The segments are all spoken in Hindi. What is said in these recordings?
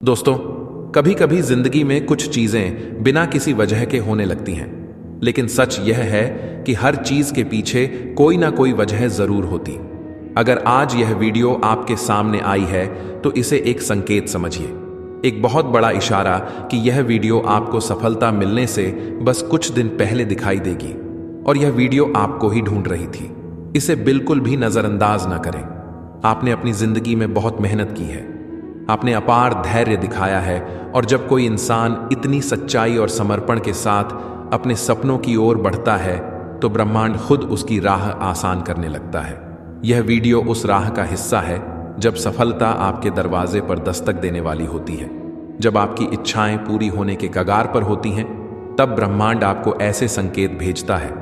दोस्तों, कभी कभी जिंदगी में कुछ चीजें बिना किसी वजह के होने लगती हैं, लेकिन सच यह है कि हर चीज के पीछे कोई ना कोई वजह जरूर होती। अगर आज यह वीडियो आपके सामने आई है तो इसे एक संकेत समझिए, एक बहुत बड़ा इशारा कि यह वीडियो आपको सफलता मिलने से बस कुछ दिन पहले दिखाई देगी और यह वीडियो आपको ही ढूंढ रही थी। इसे बिल्कुल भी नजरअंदाज ना करें। आपने अपनी जिंदगी में बहुत मेहनत की है, आपने अपार धैर्य दिखाया है, और जब कोई इंसान इतनी सच्चाई और समर्पण के साथ अपने सपनों की ओर बढ़ता है तो ब्रह्मांड खुद उसकी राह आसान करने लगता है। यह वीडियो उस राह का हिस्सा है जब सफलता आपके दरवाजे पर दस्तक देने वाली होती है, जब आपकी इच्छाएं पूरी होने के कगार पर होती हैं, तब ब्रह्मांड आपको ऐसे संकेत भेजता है।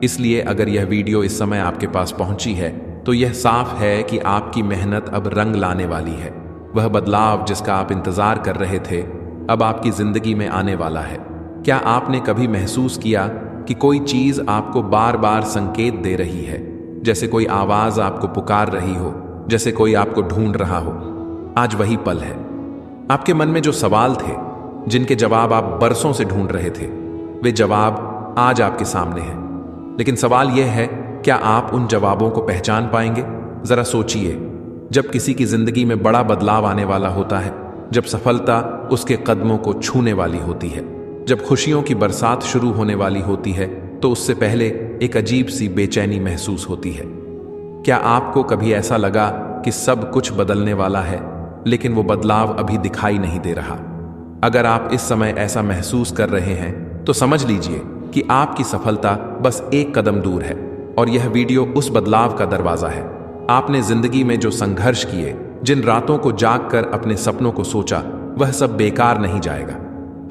इसलिए अगर यह वीडियो इस समय आपके पास पहुंची है तो यह साफ है कि आपकी मेहनत अब रंग लाने वाली है। वह बदलाव जिसका आप इंतजार कर रहे थे अब आपकी जिंदगी में आने वाला है। क्या आपने कभी महसूस किया कि कोई चीज आपको बार बार संकेत दे रही है, जैसे कोई आवाज आपको पुकार रही हो, जैसे कोई आपको ढूंढ रहा हो? आज वही पल है। आपके मन में जो सवाल थे, जिनके जवाब आप बरसों से ढूंढ रहे थे, वे जवाब आज आपके सामने हैं। लेकिन सवाल यह है, क्या आप उन जवाबों को पहचान पाएंगे? जरा सोचिए, जब किसी की जिंदगी में बड़ा बदलाव आने वाला होता है, जब सफलता उसके कदमों को छूने वाली होती है, जब खुशियों की बरसात शुरू होने वाली होती है, तो उससे पहले एक अजीब सी बेचैनी महसूस होती है। क्या आपको कभी ऐसा लगा कि सब कुछ बदलने वाला है, लेकिन वो बदलाव अभी दिखाई नहीं दे रहा? अगर आप इस समय ऐसा महसूस कर रहे हैं तो समझ लीजिए कि आपकी सफलता बस एक कदम दूर है, और यह वीडियो उस बदलाव का दरवाजा है। आपने जिंदगी में जो संघर्ष किए, जिन रातों को जागकर अपने सपनों को सोचा, वह सब बेकार नहीं जाएगा।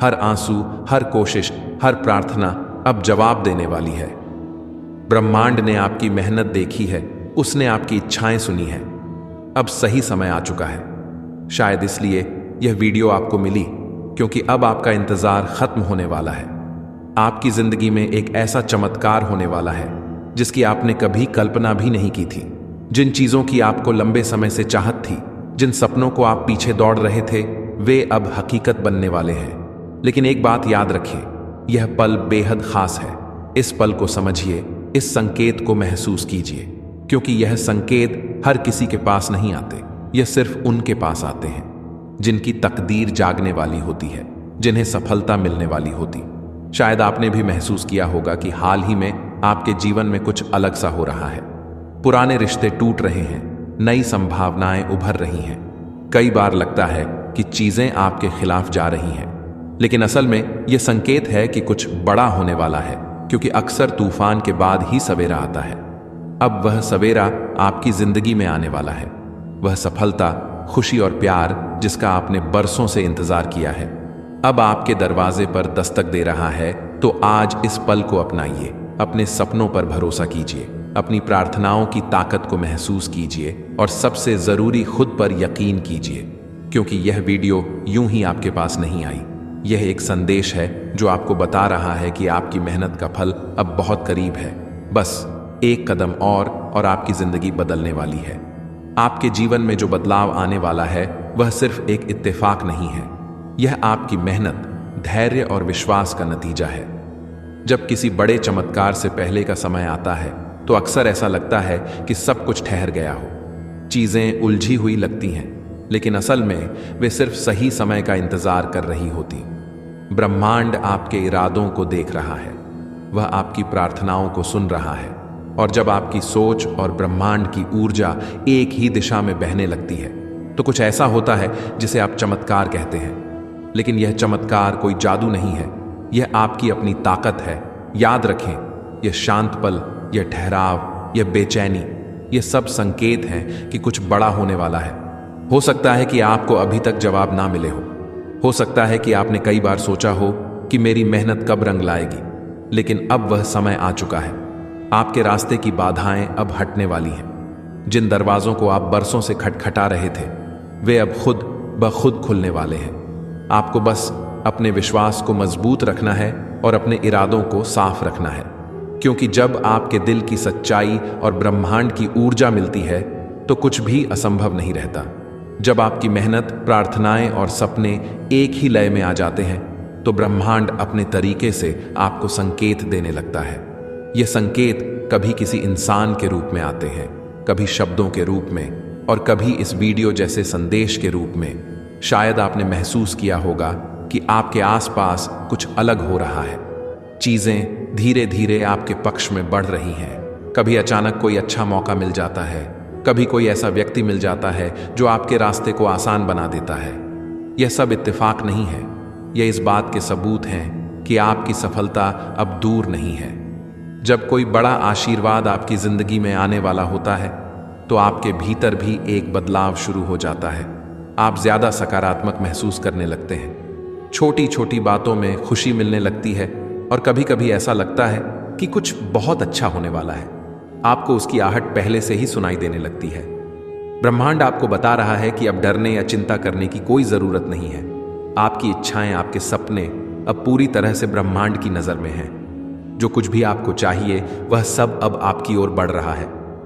हर आंसू, हर कोशिश, हर प्रार्थना अब जवाब देने वाली है। ब्रह्मांड ने आपकी मेहनत देखी है, उसने आपकी इच्छाएं सुनी हैं। अब सही समय आ चुका है। शायद इसलिए यह वीडियो आपको मिली, क्योंकि अब आपका इंतजार खत्म होने वाला है। आपकी जिंदगी में एक ऐसा चमत्कार होने वाला है जिसकी आपने कभी कल्पना भी नहीं की थी। जिन चीजों की आपको लंबे समय से चाहत थी, जिन सपनों को आप पीछे दौड़ रहे थे, वे अब हकीकत बनने वाले हैं। लेकिन एक बात याद रखिए, यह पल बेहद खास है। इस पल को समझिए, इस संकेत को महसूस कीजिए, क्योंकि यह संकेत हर किसी के पास नहीं आते। यह सिर्फ उनके पास आते हैं जिनकी तकदीर जागने वाली होती है, जिन्हें सफलता मिलने वाली होती। शायद आपने भी महसूस किया होगा कि हाल ही में आपके जीवन में कुछ अलग सा हो रहा है। पुराने रिश्ते टूट रहे हैं, नई संभावनाएं उभर रही हैं। कई बार लगता है कि चीजें आपके खिलाफ जा रही हैं, लेकिन असल में यह संकेत है कि कुछ बड़ा होने वाला है, क्योंकि अक्सर तूफान के बाद ही सवेरा आता है। अब वह सवेरा आपकी जिंदगी में आने वाला है। वह सफलता, खुशी और प्यार जिसका आपने बरसों से इंतजार किया है, अब आपके दरवाजे पर दस्तक दे रहा है। तो आज इस पल को अपनाइए, अपने सपनों पर भरोसा कीजिए, अपनी प्रार्थनाओं की ताकत को महसूस कीजिए, और सबसे जरूरी खुद पर यकीन कीजिए, क्योंकि यह वीडियो यूं ही आपके पास नहीं आई। यह एक संदेश है जो आपको बता रहा है कि आपकी मेहनत का फल अब बहुत करीब है। बस एक कदम और आपकी जिंदगी बदलने वाली है। आपके जीवन में जो बदलाव आने वाला है वह सिर्फ एक इत्तेफाक नहीं है, यह आपकी मेहनत, धैर्य और विश्वास का नतीजा है। जब किसी बड़े चमत्कार से पहले का समय आता है तो अक्सर ऐसा लगता है कि सब कुछ ठहर गया हो, चीजें उलझी हुई लगती हैं, लेकिन असल में वे सिर्फ सही समय का इंतजार कर रही होती। ब्रह्मांड आपके इरादों को देख रहा है, वह आपकी प्रार्थनाओं को सुन रहा है, और जब आपकी सोच और ब्रह्मांड की ऊर्जा एक ही दिशा में बहने लगती है तो कुछ ऐसा होता है जिसे आप चमत्कार कहते हैं। लेकिन यह चमत्कार कोई जादू नहीं है, यह आपकी अपनी ताकत है। याद रखें, यह शांत पल, यह ठहराव, यह बेचैनी, यह सब संकेत हैं कि कुछ बड़ा होने वाला है। हो सकता है कि आपको अभी तक जवाब ना मिले हो सकता है कि आपने कई बार सोचा हो कि मेरी मेहनत कब रंग लाएगी, लेकिन अब वह समय आ चुका है। आपके रास्ते की बाधाएं अब हटने वाली हैं। जिन दरवाजों को आप बरसों से खटखटा रहे थे, वे अब खुद ब खुद खुलने वाले हैं। आपको बस अपने विश्वास को मजबूत रखना है और अपने इरादों को साफ रखना है, क्योंकि जब आपके दिल की सच्चाई और ब्रह्मांड की ऊर्जा मिलती है तो कुछ भी असंभव नहीं रहता। जब आपकी मेहनत, प्रार्थनाएं और सपने एक ही लय में आ जाते हैं तो ब्रह्मांड अपने तरीके से आपको संकेत देने लगता है। ये संकेत कभी किसी इंसान के रूप में आते हैं, कभी शब्दों के रूप में और कभी इस वीडियो जैसे संदेश के रूप में। शायद आपने महसूस किया होगा कि आपके आसपास कुछ अलग हो रहा है। चीजें धीरे धीरे आपके पक्ष में बढ़ रही हैं। कभी अचानक कोई अच्छा मौका मिल जाता है, कभी कोई ऐसा व्यक्ति मिल जाता है जो आपके रास्ते को आसान बना देता है। यह सब इत्तेफाक नहीं है, यह इस बात के सबूत हैं कि आपकी सफलता अब दूर नहीं है। जब कोई बड़ा आशीर्वाद आपकी जिंदगी में आने वाला होता है तो आपके भीतर भी एक बदलाव शुरू हो जाता है। आप ज्यादा सकारात्मक महसूस करने लगते हैं, छोटी छोटी बातों में खुशी मिलने लगती है और कभी कभी ऐसा लगता है कि कुछ बहुत अच्छा होने वाला है। आपको उसकी आहट पहले से ही सुनाई देने लगती है। ब्रह्मांड आपको बता रहा है कि अब डरने या चिंता करने की कोई जरूरत नहीं है। आपकी इच्छाएं, आपके सपने अब पूरी तरह से ब्रह्मांड की नजर में हैं। जो कुछ भी आपको चाहिए वह सब अब आपकी ओर बढ़ रहा है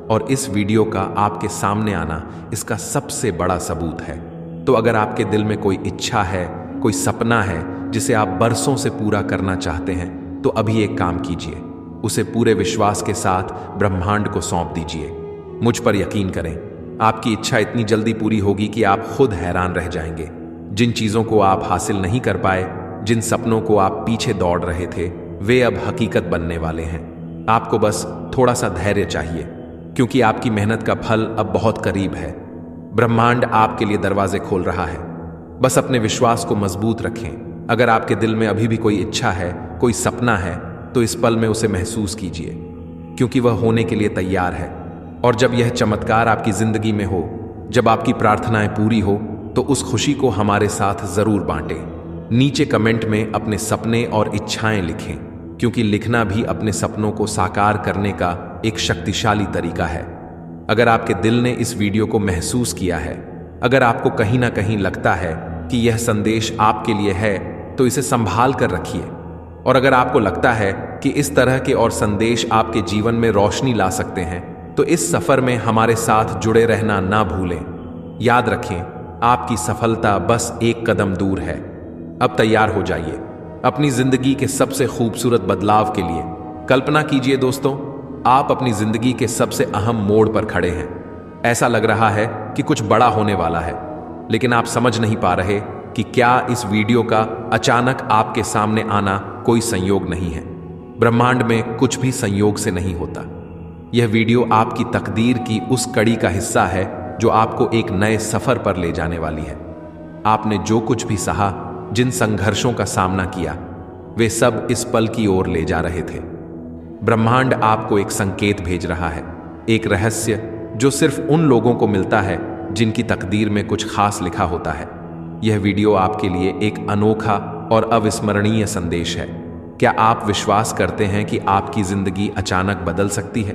और इस वीडियो का आपके सामने आना इसका सबसे बड़ा सबूत है। तो अगर आपके दिल में कोई इच्छा है, कोई सपना है जिसे आप बरसों से पूरा करना चाहते हैं, तो अभी एक काम कीजिए, उसे पूरे विश्वास के साथ ब्रह्मांड को सौंप दीजिए। मुझ पर यकीन करें, आपकी इच्छा इतनी जल्दी पूरी होगी कि आप खुद हैरान रह जाएंगे। जिन चीजों को आप हासिल नहीं कर पाए, जिन सपनों को आप पीछे दौड़ रहे थे, वे अब हकीकत बनने वाले हैं। आपको बस थोड़ा सा धैर्य चाहिए, क्योंकि आपकी मेहनत का फल अब बहुत करीब है। ब्रह्मांड आपके लिए दरवाजे खोल रहा है। बस अपने विश्वास को मजबूत रखें। अगर आपके दिल में अभी भी कोई इच्छा है, कोई सपना है, तो इस पल में उसे महसूस कीजिए, क्योंकि वह होने के लिए तैयार है। और जब यह चमत्कार आपकी जिंदगी में हो, जब आपकी प्रार्थनाएं पूरी हो, तो उस खुशी को हमारे साथ जरूर बांटें। नीचे कमेंट में अपने सपने और इच्छाएं लिखें, क्योंकि लिखना भी अपने सपनों को साकार करने का एक शक्तिशाली तरीका है। अगर आपके दिल ने इस वीडियो को महसूस किया है, अगर आपको कहीं ना कहीं लगता है कि यह संदेश आपके लिए है, तो इसे संभाल कर रखिए। और अगर आपको लगता है कि इस तरह के और संदेश आपके जीवन में रोशनी ला सकते हैं, तो इस सफर में हमारे साथ जुड़े रहना ना भूलें। याद रखें, आपकी सफलता बस एक कदम दूर है। अब तैयार हो जाइए अपनी जिंदगी के सबसे खूबसूरत बदलाव के लिए। कल्पना कीजिए दोस्तों, आप अपनी जिंदगी के सबसे अहम मोड़ पर खड़े हैं। ऐसा लग रहा है कि कुछ बड़ा होने वाला है, लेकिन आप समझ नहीं पा रहे कि क्या इस वीडियो का अचानक आपके सामने आना कोई संयोग नहीं है। ब्रह्मांड में कुछ भी संयोग से नहीं होता। यह वीडियो आपकी तकदीर की उस कड़ी का हिस्सा है जो आपको एक नए सफर पर ले जाने वाली है। आपने जो कुछ भी सहा, जिन संघर्षों का सामना किया, वे सब इस पल की ओर ले जा रहे थे। ब्रह्मांड आपको एक संकेत भेज रहा है, एक रहस्य जो सिर्फ उन लोगों को मिलता है जिनकी तकदीर में कुछ खास लिखा होता है। यह वीडियो आपके लिए एक अनोखा और अविस्मरणीय संदेश है। क्या आप विश्वास करते हैं कि आपकी जिंदगी अचानक बदल सकती है?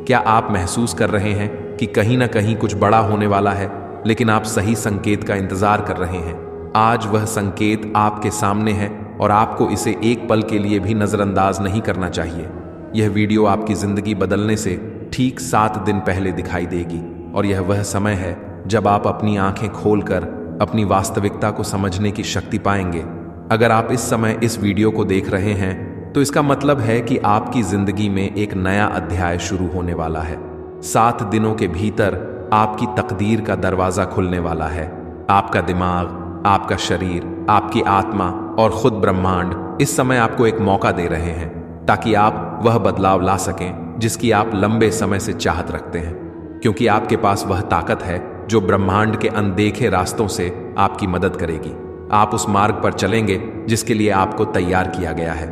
क्या आप महसूस कर रहे हैं कि कहीं ना कहीं कुछ बड़ा होने वाला है, लेकिन आप सही संकेत का इंतजार कर रहे हैं? आज वह संकेत आपके सामने है और आपको इसे एक पल के लिए भी नजरअंदाज नहीं करना चाहिए। यह वीडियो आपकी जिंदगी बदलने से ठीक 7 दिन पहले दिखाई देगी और यह वह समय है जब आप अपनी आंखें खोलकर अपनी वास्तविकता को समझने की शक्ति पाएंगे। अगर आप इस समय इस वीडियो को देख रहे हैं, तो इसका मतलब है कि आपकी जिंदगी में एक नया अध्याय शुरू होने वाला है। 7 दिनों के भीतर आपकी तकदीर का दरवाजा खुलने वाला है। आपका दिमाग, आपका शरीर, आपकी आत्मा और खुद ब्रह्मांड इस समय आपको एक मौका दे रहे हैं ताकि आप वह बदलाव ला सकें जिसकी आप लंबे समय से चाहत रखते हैं। क्योंकि आपके पास वह ताकत है जो ब्रह्मांड के अनदेखे रास्तों से आपकी मदद करेगी। आप उस मार्ग पर चलेंगे जिसके लिए आपको तैयार किया गया है।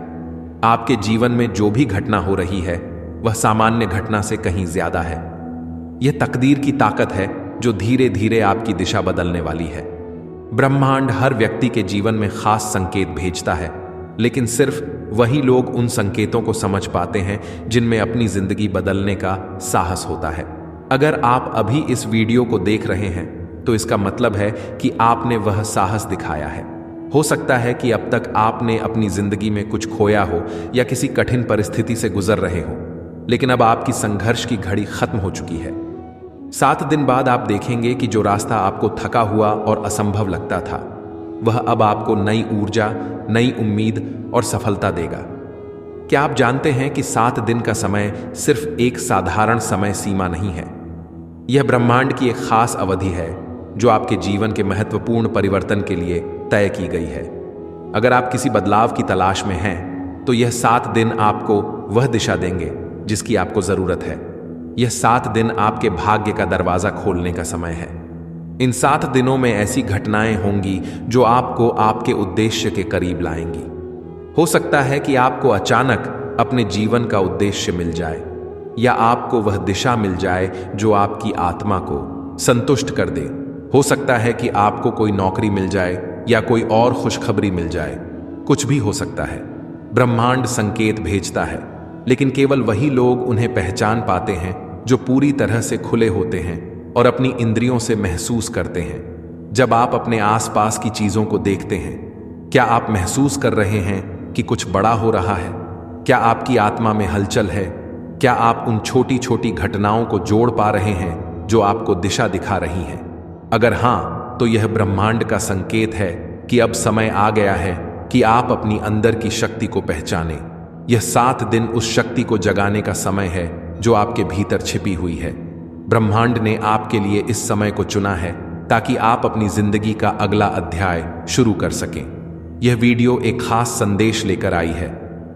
आपके जीवन में जो भी घटना हो रही है, वह सामान्य घटना से कहीं ज्यादा है। यह तकदीर की ताकत है जो धीरे धीरे आपकी दिशा बदलने वाली है। ब्रह्मांड हर व्यक्ति के जीवन में खास संकेत भेजता है, लेकिन सिर्फ वही लोग उन संकेतों को समझ पाते हैं जिनमें अपनी जिंदगी बदलने का साहस होता है। अगर आप अभी इस वीडियो को देख रहे हैं, तो इसका मतलब है कि आपने वह साहस दिखाया है। हो सकता है कि अब तक आपने अपनी जिंदगी में कुछ खोया हो या किसी कठिन परिस्थिति से गुजर रहे हो, लेकिन अब आपकी संघर्ष की घड़ी खत्म हो चुकी है। 7 दिन बाद आप देखेंगे कि जो रास्ता आपको थका हुआ और असंभव लगता था, वह अब आपको नई ऊर्जा, नई उम्मीद और सफलता देगा। क्या आप जानते हैं कि 7 दिन का समय सिर्फ एक साधारण समय सीमा नहीं है? यह ब्रह्मांड की एक खास अवधि है जो आपके जीवन के महत्वपूर्ण परिवर्तन के लिए तय की गई है। अगर आप किसी बदलाव की तलाश में हैं, तो यह 7 दिन आपको वह दिशा देंगे जिसकी आपको जरूरत है। यह 7 दिन आपके भाग्य का दरवाजा खोलने का समय है। इन 7 दिनों में ऐसी घटनाएं होंगी जो आपको आपके उद्देश्य के करीब लाएंगी। हो सकता है कि आपको अचानक अपने जीवन का उद्देश्य मिल जाए, या आपको वह दिशा मिल जाए जो आपकी आत्मा को संतुष्ट कर दे। हो सकता है कि आपको कोई नौकरी मिल जाए या कोई और खुशखबरी मिल जाए। कुछ भी हो सकता है। ब्रह्मांड संकेत भेजता है, लेकिन केवल वही लोग उन्हें पहचान पाते हैं जो पूरी तरह से खुले होते हैं और अपनी इंद्रियों से महसूस करते हैं। जब आप अपने आसपास की चीजों को देखते हैं, क्या आप महसूस कर रहे हैं कि कुछ बड़ा हो रहा है? क्या आपकी आत्मा में हलचल है? क्या आप उन छोटी छोटी घटनाओं को जोड़ पा रहे हैं जो आपको दिशा दिखा रही हैं? अगर हां, तो यह ब्रह्मांड का संकेत है कि अब समय आ गया है कि आप अपनी अंदर की शक्ति को पहचानें। यह 7 दिन उस शक्ति को जगाने का समय है जो आपके भीतर छिपी हुई है। ब्रह्मांड ने आपके लिए इस समय को चुना है ताकि आप अपनी जिंदगी का अगला अध्याय शुरू कर सकें। यह वीडियो एक खास संदेश लेकर आई है।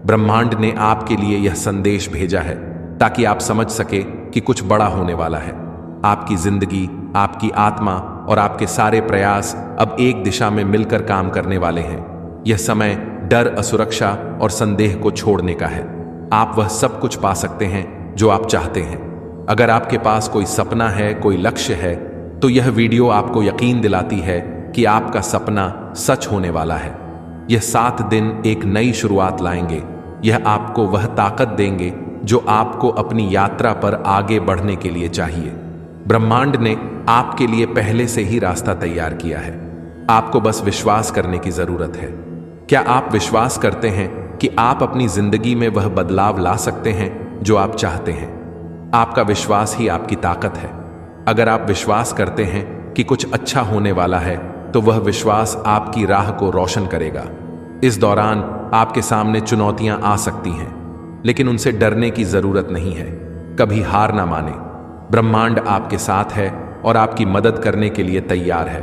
ब्रह्मांड ने आपके लिए यह संदेश भेजा है ताकि आप समझ सके कि कुछ बड़ा होने वाला है। आपकी जिंदगी, आपकी आत्मा और आपके सारे प्रयास अब एक दिशा में मिलकर काम करने वाले हैं। यह समय डर, असुरक्षा और संदेह को छोड़ने का है। आप वह सब कुछ पा सकते हैं जो आप चाहते हैं। अगर आपके पास कोई सपना है, कोई लक्ष्य है, तो यह वीडियो आपको यकीन दिलाती है कि आपका सपना सच होने वाला है। यह 7 दिन एक नई शुरुआत लाएंगे। यह आपको वह ताकत देंगे जो आपको अपनी यात्रा पर आगे बढ़ने के लिए चाहिए। ब्रह्मांड ने आपके लिए पहले से ही रास्ता तैयार किया है। आपको बस विश्वास करने की जरूरत है। क्या आप विश्वास करते हैं कि आप अपनी जिंदगी में वह बदलाव ला सकते हैं जो आप चाहते हैं? आपका विश्वास ही आपकी ताकत है। अगर आप विश्वास करते हैं कि कुछ अच्छा होने वाला है, तो वह विश्वास आपकी राह को रोशन करेगा। इस दौरान आपके सामने चुनौतियां आ सकती हैं, लेकिन उनसे डरने की जरूरत नहीं है। कभी हार ना माने। ब्रह्मांड आपके साथ है और आपकी मदद करने के लिए तैयार है।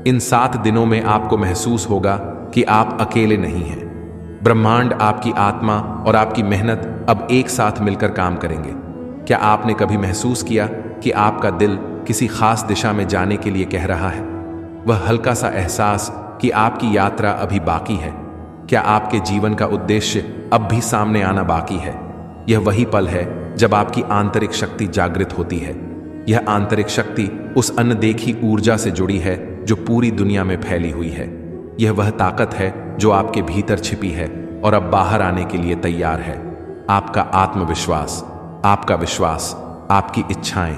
इन 7 दिनों में आपको महसूस होगा कि आप अकेले नहीं हैं। ब्रह्मांड, आपकी आत्मा और आपकी मेहनत अब एक साथ मिलकर काम करेंगे। क्या आपने कभी महसूस किया कि आपका दिल किसी खास दिशा में जाने के लिए कह रहा है? वह हल्का सा एहसास कि आपकी यात्रा अभी बाकी है। क्या आपके जीवन का उद्देश्य अब भी सामने आना बाकी है? यह वही पल है जब आपकी आंतरिक शक्ति जागृत होती है। यह आंतरिक शक्ति उस अनदेखी ऊर्जा से जुड़ी है जो पूरी दुनिया में फैली हुई है। यह वह ताकत है जो आपके भीतर छिपी है और अब बाहर आने के लिए तैयार है। आपका आत्मविश्वास, आपका विश्वास, आपकी इच्छाएं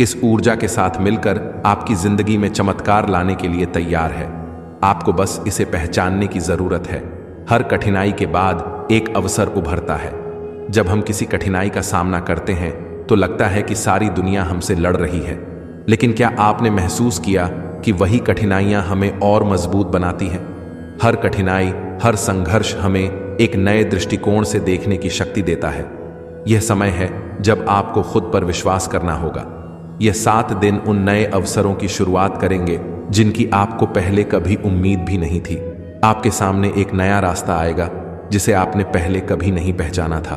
इस ऊर्जा के साथ मिलकर आपकी जिंदगी में चमत्कार लाने के लिए तैयार है। आपको बस इसे पहचानने की जरूरत है। हर कठिनाई के बाद एक अवसर उभरता है। जब हम किसी कठिनाई का सामना करते हैं तो लगता है कि सारी दुनिया हमसे लड़ रही है, लेकिन क्या आपने महसूस किया कि वही कठिनाइयां हमें और मजबूत बनाती हैं? हर कठिनाई, हर संघर्ष हमें एक नए दृष्टिकोण से देखने की शक्ति देता है। यह समय है जब आपको खुद पर विश्वास करना होगा। यह 7 दिन उन नए अवसरों की शुरुआत करेंगे जिनकी आपको पहले कभी उम्मीद भी नहीं थी। आपके सामने एक नया रास्ता आएगा जिसे आपने पहले कभी नहीं पहचाना था।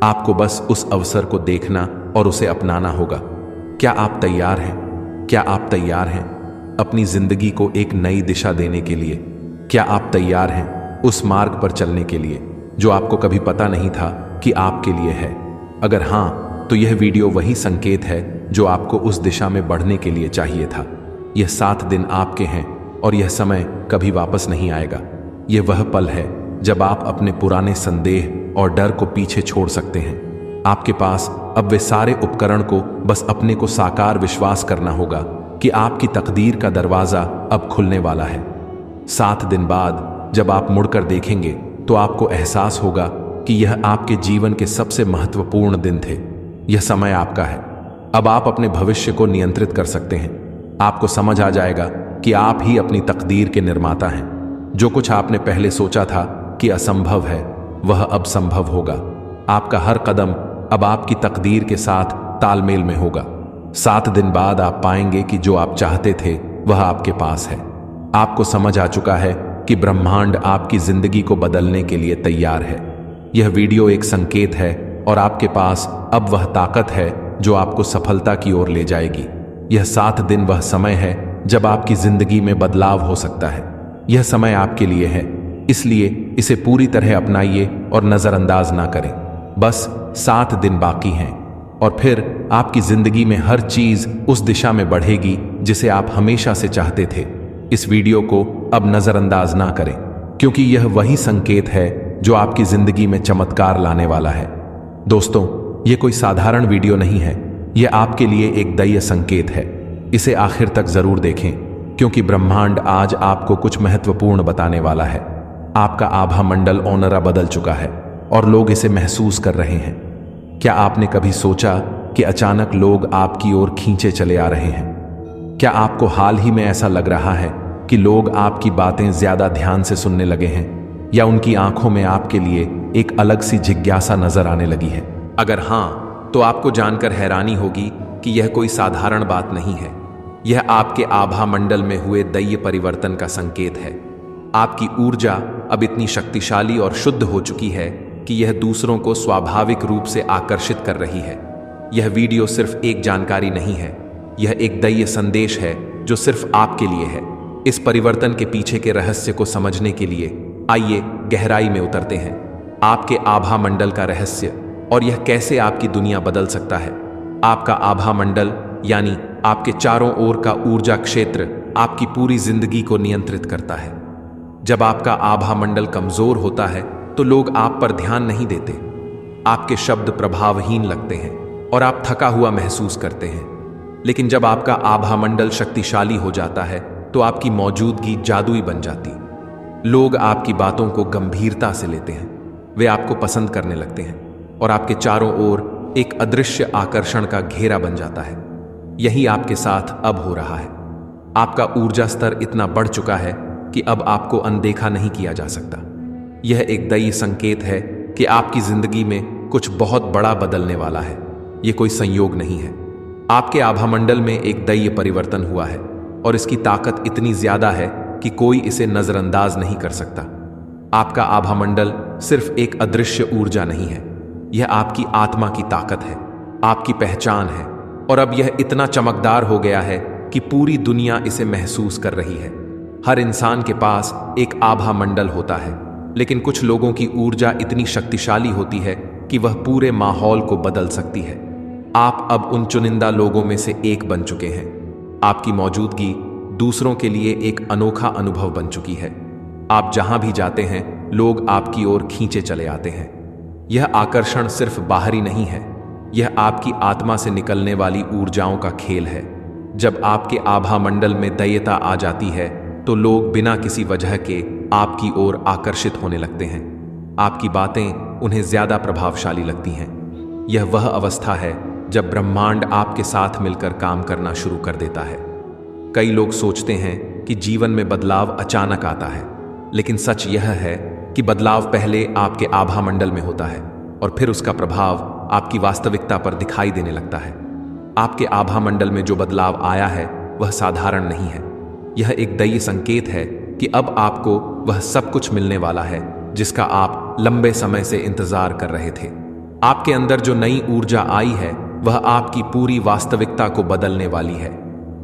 आपको बस उस अवसर को देखना और उसे अपनाना होगा। क्या आप तैयार हैं? क्या आप तैयार हैं अपनी जिंदगी को एक नई दिशा देने के लिए? क्या आप तैयार हैं उस मार्ग पर चलने के लिए जो आपको कभी पता नहीं था कि आपके लिए है? अगर हां, तो यह वीडियो वही संकेत है जो आपको उस दिशा में बढ़ने के लिए चाहिए था। यह 7 दिन आपके हैं और यह समय कभी वापस नहीं आएगा। यह वह पल है जब आप अपने पुराने संदेह और डर को पीछे छोड़ सकते हैं। आपके पास अब वे सारे उपकरण को बस अपने को साकार विश्वास करना होगा कि आपकी तकदीर का दरवाजा अब खुलने वाला है। 7 दिन बाद जब आप मुड़कर देखेंगे तो आपको एहसास होगा कि यह आपके जीवन के सबसे महत्वपूर्ण दिन थे। यह समय आपका है। अब आप अपने भविष्य को नियंत्रित कर सकते हैं। आपको समझ आ जाएगा कि आप ही अपनी तकदीर के निर्माता हैं। जो कुछ आपने पहले सोचा था कि असंभव है, वह अब संभव होगा। आपका हर कदम अब आपकी तकदीर के साथ तालमेल में होगा। 7 दिन बाद आप पाएंगे कि जो आप चाहते थे वह आपके पास है। आपको समझ आ चुका है कि ब्रह्मांड आपकी जिंदगी को बदलने के लिए तैयार है। यह वीडियो एक संकेत है और आपके पास अब वह ताकत है जो आपको सफलता की ओर ले जाएगी। यह 7 दिन वह समय है जब आपकी जिंदगी में बदलाव हो सकता है। यह समय आपके लिए है, इसलिए इसे पूरी तरह अपनाइए और नजरअंदाज ना करें। बस 7 दिन बाकी हैं और फिर आपकी जिंदगी में हर चीज उस दिशा में बढ़ेगी जिसे आप हमेशा से चाहते थे। इस वीडियो को अब नजरअंदाज ना करें, क्योंकि यह वही संकेत है जो आपकी जिंदगी में चमत्कार लाने वाला है। दोस्तों, यह कोई साधारण वीडियो नहीं है, यह आपके लिए एक दैवीय संकेत है। इसे आखिर तक जरूर देखें, क्योंकि ब्रह्मांड आज आपको कुछ महत्वपूर्ण बताने वाला है। आपका आभा मंडल ओनरा बदल चुका है और लोग इसे महसूस कर रहे हैं। क्या आपने कभी सोचा कि अचानक लोग आपकी ओर खींचे चले आ रहे हैं? क्या आपको हाल ही में ऐसा लग रहा है कि लोग आपकी बातें ज्यादा ध्यान से सुनने लगे हैं, या उनकी आंखों में आपके लिए एक अलग सी जिज्ञासा नजर आने लगी है? अगर हां, तो आपको जानकर हैरानी होगी कि यह कोई साधारण बात नहीं है। यह आपके आभा मंडल में हुए दैवीय परिवर्तन का संकेत है। आपकी ऊर्जा अब इतनी शक्तिशाली और शुद्ध हो चुकी है कि यह दूसरों को स्वाभाविक रूप से आकर्षित कर रही है। यह वीडियो सिर्फ एक जानकारी नहीं है, यह एक दैवीय संदेश है जो सिर्फ आपके लिए है। इस परिवर्तन के पीछे के रहस्य को समझने के लिए आइए गहराई में उतरते हैं। आपके आभा मंडल का रहस्य और यह कैसे आपकी दुनिया बदल सकता है। आपका आभा मंडल यानी आपके चारों ओर का ऊर्जा क्षेत्र आपकी पूरी जिंदगी को नियंत्रित करता है। जब आपका आभा मंडल कमजोर होता है तो लोग आप पर ध्यान नहीं देते। आपके शब्द प्रभावहीन लगते हैं और आप थका हुआ महसूस करते हैं। लेकिन जब आपका आभा मंडल शक्तिशाली हो जाता है तो आपकी मौजूदगी जादुई बन जाती। लोग आपकी बातों को गंभीरता से लेते हैं, वे आपको पसंद करने लगते हैं और आपके चारों ओर एक अदृश्य आकर्षण का घेरा बन जाता है। यही आपके साथ अब हो रहा है। आपका ऊर्जा स्तर इतना बढ़ चुका है कि अब आपको अनदेखा नहीं किया जा सकता। यह एक दैवीय संकेत है कि आपकी जिंदगी में कुछ बहुत बड़ा बदलने वाला है। यह कोई संयोग नहीं है। आपके आभा मंडल में एक दैवीय परिवर्तन हुआ है और इसकी ताकत इतनी ज्यादा है कि कोई इसे नजरअंदाज नहीं कर सकता। आपका आभा मंडल सिर्फ एक अदृश्य ऊर्जा नहीं है, यह आपकी आत्मा की ताकत है, आपकी पहचान है, और अब यह इतना चमकदार हो गया है कि पूरी दुनिया इसे महसूस कर रही है। हर इंसान के पास एक आभा मंडल होता है, लेकिन कुछ लोगों की ऊर्जा इतनी शक्तिशाली होती है कि वह पूरे माहौल को बदल सकती है। आप अब उन चुनिंदा लोगों में से एक बन चुके हैं। आपकी मौजूदगी दूसरों के लिए एक अनोखा अनुभव बन चुकी है। आप जहां भी जाते हैं, लोग आपकी ओर खींचे चले आते हैं। यह आकर्षण सिर्फ बाहरी नहीं है, यह आपकी आत्मा से निकलने वाली ऊर्जाओं का खेल है। जब आपके आभा मंडल में दैयता आ जाती है तो लोग बिना किसी वजह के आपकी ओर आकर्षित होने लगते हैं। आपकी बातें उन्हें ज्यादा प्रभावशाली लगती हैं। यह वह अवस्था है जब ब्रह्मांड आपके साथ मिलकर काम करना शुरू कर देता है। कई लोग सोचते हैं कि जीवन में बदलाव अचानक आता है, लेकिन सच यह है कि बदलाव पहले आपके आभा मंडल में होता है और फिर उसका प्रभाव आपकी वास्तविकता पर दिखाई देने लगता है। आपके आभा मंडल में जो बदलाव आया है वह साधारण नहीं है। यह एक दैवीय संकेत है कि अब आपको वह सब कुछ मिलने वाला है जिसका आप लंबे समय से इंतजार कर रहे थे। आपके अंदर जो नई ऊर्जा आई है वह आपकी पूरी वास्तविकता को बदलने वाली है।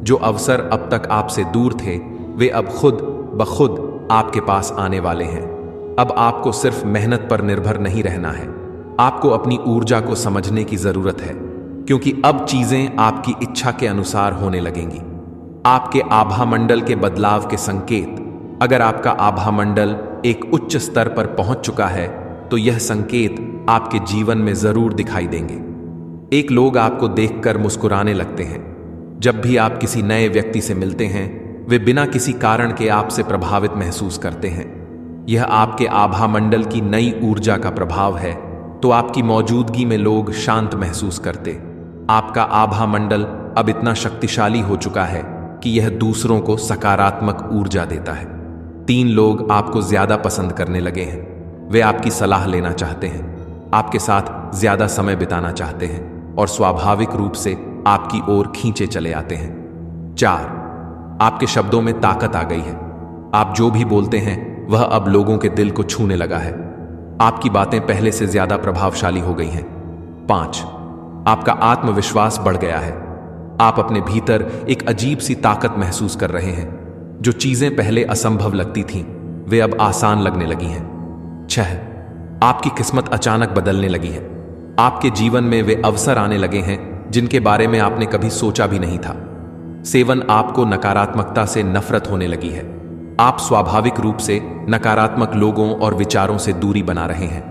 जो अवसर अब तक आपसे दूर थे, वे अब खुद ब खुद आपके पास आने वाले हैं। अब आपको सिर्फ मेहनत पर निर्भर नहीं रहना है, आपको अपनी ऊर्जा को समझने की जरूरत है, क्योंकि अब चीजें आपकी इच्छा के अनुसार होने लगेंगी। आपके आभा मंडल के बदलाव के संकेत, अगर आपका आभा मंडल एक उच्च स्तर पर पहुंच चुका है तो यह संकेत आपके जीवन में जरूर दिखाई देंगे। एक लोग आपको देखकर मुस्कुराने लगते हैं। जब भी आप किसी नए व्यक्ति से मिलते हैं, वे बिना किसी कारण के आपसे प्रभावित महसूस करते हैं। यह आपके आभा मंडल की नई ऊर्जा का प्रभाव है। तो आपकी मौजूदगी में लोग शांत महसूस करते, आपका आभा मंडल अब इतना शक्तिशाली हो चुका है कि यह दूसरों को सकारात्मक ऊर्जा देता है। 3 लोग आपको ज्यादा पसंद करने लगे हैं। वे आपकी सलाह लेना चाहते हैं, आपके साथ ज्यादा समय बिताना चाहते हैं और स्वाभाविक रूप से आपकी ओर खींचे चले आते हैं। 4, आपके शब्दों में ताकत आ गई है। आप जो भी बोलते हैं वह अब लोगों के दिल को छूने लगा है। आपकी बातें पहले से ज्यादा प्रभावशाली हो गई हैं। 5, आपका आत्मविश्वास बढ़ गया है। आप अपने भीतर एक अजीब सी ताकत महसूस कर रहे हैं। जो चीजें पहले असंभव लगती थीं, वे अब आसान लगने लगी हैं। 6, आपकी किस्मत अचानक बदलने लगी है। आपके जीवन में वे अवसर आने लगे हैं जिनके बारे में आपने कभी सोचा भी नहीं था। 7, आपको नकारात्मकता से नफरत होने लगी है। आप स्वाभाविक रूप से नकारात्मक लोगों और विचारों से दूरी बना रहे हैं।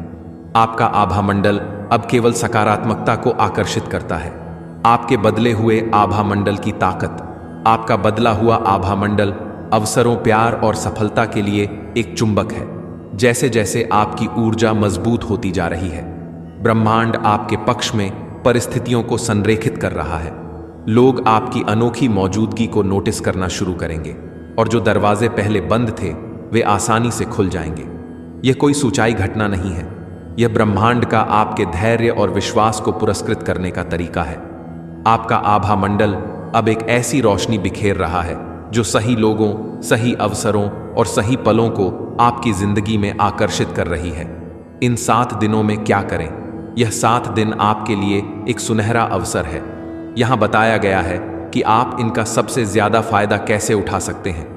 आपका आभा मंडल अब केवल सकारात्मकता को आकर्षित करता है। आपके बदले हुए आभा मंडल की ताकत, आपका बदला हुआ आभा मंडल अवसरों, प्यार और सफलता के लिए एक चुंबक है। जैसे जैसे आपकी ऊर्जा मजबूत होती जा रही है, ब्रह्मांड आपके पक्ष में परिस्थितियों को संरेखित कर रहा है। लोग आपकी अनोखी मौजूदगी को नोटिस करना शुरू करेंगे और जो दरवाजे पहले बंद थे वे आसानी से खुल जाएंगे। यह कोई सूचाई घटना नहीं है, यह ब्रह्मांड का आपके धैर्य और विश्वास को पुरस्कृत करने का तरीका है। आपका आभा मंडल अब एक ऐसी रोशनी बिखेर रहा है जो सही लोगों, सही अवसरों और सही पलों को आपकी जिंदगी में आकर्षित कर रही है। इन 7 दिनों में क्या करें? यह 7 दिन आपके लिए एक सुनहरा अवसर है। यहां बताया गया है कि आप इनका सबसे ज्यादा फायदा कैसे उठा सकते हैं।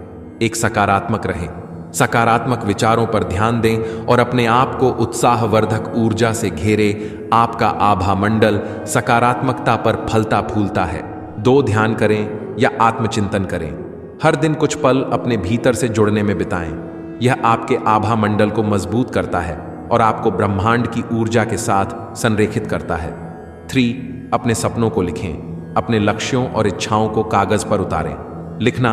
एक, सकारात्मक रहें, सकारात्मक विचारों पर ध्यान दें और अपने आप को उत्साहवर्धक ऊर्जा से घेरे। आपका आभा मंडल सकारात्मकता पर फलता फूलता है। 2, ध्यान करें या आत्मचिंतन करें। हर दिन कुछ पल अपने भीतर से जुड़ने में बिताएं। यह आपके आभा मंडल को मजबूत करता है और आपको ब्रह्मांड की ऊर्जा के साथ संरेखित करता है। 3, अपने सपनों को लिखें। अपने लक्ष्यों और इच्छाओं को कागज पर उतारें। लिखना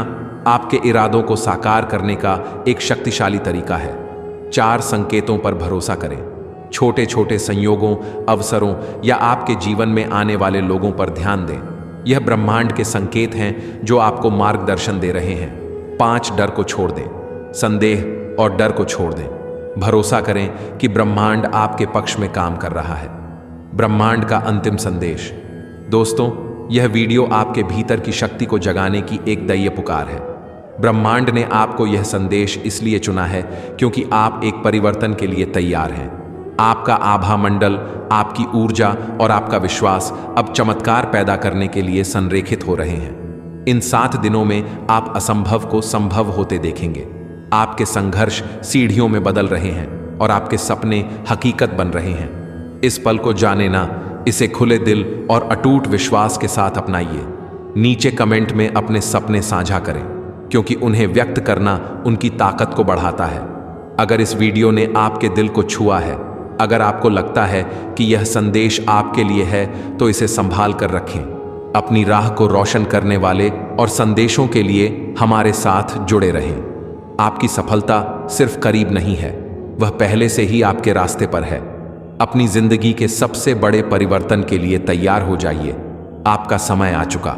आपके इरादों को साकार करने का एक शक्तिशाली तरीका है। 4, संकेतों पर भरोसा करें। छोटे छोटे संयोगों, अवसरों या आपके जीवन में आने वाले लोगों पर ध्यान दें। यह ब्रह्मांड के संकेत हैं जो आपको मार्गदर्शन दे रहे हैं। 5, डर को छोड़ दें। संदेह और डर को छोड़ दें। भरोसा करें कि ब्रह्मांड आपके पक्ष में काम कर रहा है। ब्रह्मांड का अंतिम संदेश। दोस्तों, यह वीडियो आपके भीतर की शक्ति को जगाने की एक दैवीय पुकार है। ब्रह्मांड ने आपको यह संदेश इसलिए चुना है क्योंकि आप एक परिवर्तन के लिए तैयार हैं। आपका आभा मंडल, आपकी ऊर्जा और आपका विश्वास अब चमत्कार पैदा करने के लिए संरेखित हो रहे हैं। इन 7 दिनों में आप असंभव को संभव होते देखेंगे। आपके संघर्ष सीढ़ियों में बदल रहे हैं और आपके सपने हकीकत बन रहे हैं। इस पल को जाने ना, इसे खुले दिल और अटूट विश्वास के साथ अपनाइए। नीचे कमेंट में अपने सपने साझा करें क्योंकि उन्हें व्यक्त करना उनकी ताकत को बढ़ाता है। अगर इस वीडियो ने आपके दिल को छुआ है, अगर आपको लगता है कि यह संदेश आपके लिए है, तो इसे संभाल कर रखें। अपनी राह को रोशन करने वाले और संदेशों के लिए हमारे साथ जुड़े रहें। आपकी सफलता सिर्फ करीब नहीं है, वह पहले से ही आपके रास्ते पर है। अपनी जिंदगी के सबसे बड़े परिवर्तन के लिए तैयार हो जाइए। आपका समय आ चुका।